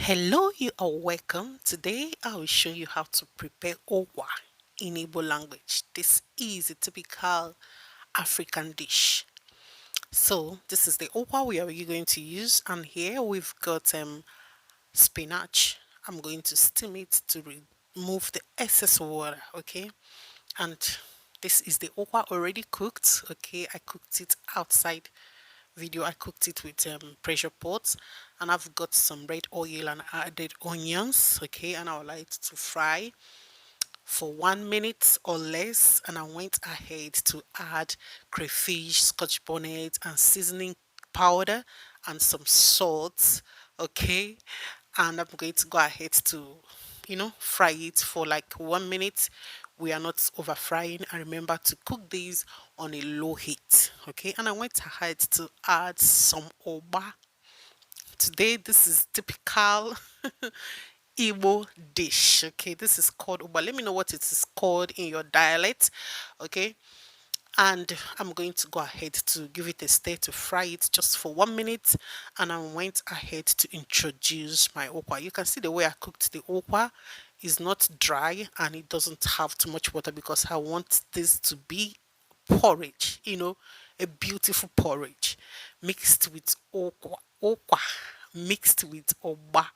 Hello, you are welcome. Today I will show you how to prepare Ukwa in Igbo language. This is a typical African dish. So this is the Ukwa we are going to use, and here we've got spinach. I'm going to steam it to remove the excess water, okay? And this is the Ukwa already cooked, okay? I cooked it outside video. I cooked it with pressure pots, and I've got some red oil and added onions, okay, and I would like to fry for 1 minute or less, and I went ahead to add crayfish, scotch bonnet, and seasoning powder and some salt, okay, and I'm going to go ahead to fry it for like 1 minute. We are not over frying, and remember to cook these on a low heat, okay. And I went ahead to add some oba. Today this is typical Igbo dish, okay. This is called oba. Let me know what it is called in your dialect, okay. And I'm going to go ahead to give it a stir to fry it just for 1 minute, and I went ahead to introduce my okwa. You can see the way I cooked the okwa is not dry, and it doesn't have too much water because I want this to be porridge, a beautiful porridge mixed with okwa mixed with oba.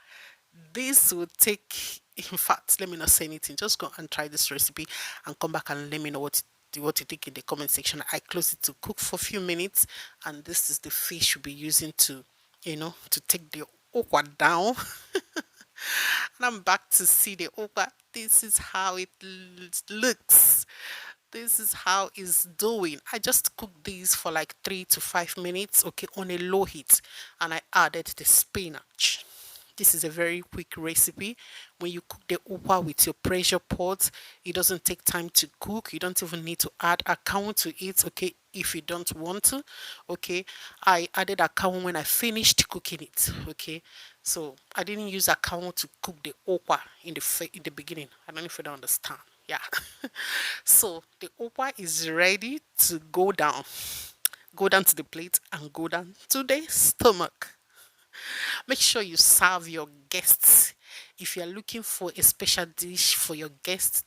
This will take, in fact, let me not say anything. Just go and try this recipe and come back and let me know what you think in the comment section. I close it to cook for a few minutes, and this is the fish you'll be using to, to take the okwa down. And I'm back to see the okwa. This is how it looks. This is how it's doing. I just cooked these for like 3 to 5 minutes, okay, on a low heat, and I added the spinach. This is a very quick recipe. When you cook the ukwa with your pressure pot, it doesn't take time to cook. You don't even need to add account to it, okay, if you don't want to, okay. I added account when I finished cooking it, okay. So I didn't use account to cook the ukwa in the beginning. I don't know if you don't understand. Yeah. So the ukwa is ready to go down. Go down to the plate and go down to the stomach. Make sure you serve your guests. If you're looking for a special dish for your guests,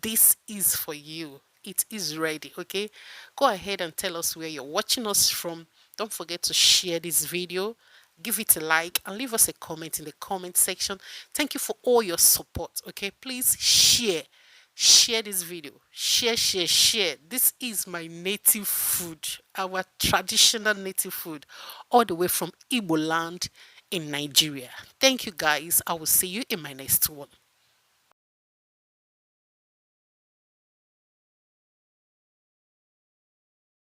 this is for you. It is ready, okay? Go ahead and tell us where you're watching us from. Don't forget to share this video, give it a like, and leave us a comment in the comment section. Thank you for all your support, okay? Please share this video. Share. This is my native food, our traditional native food, all the way from Igbo land in Nigeria. Thank you guys. I will see you in my next one.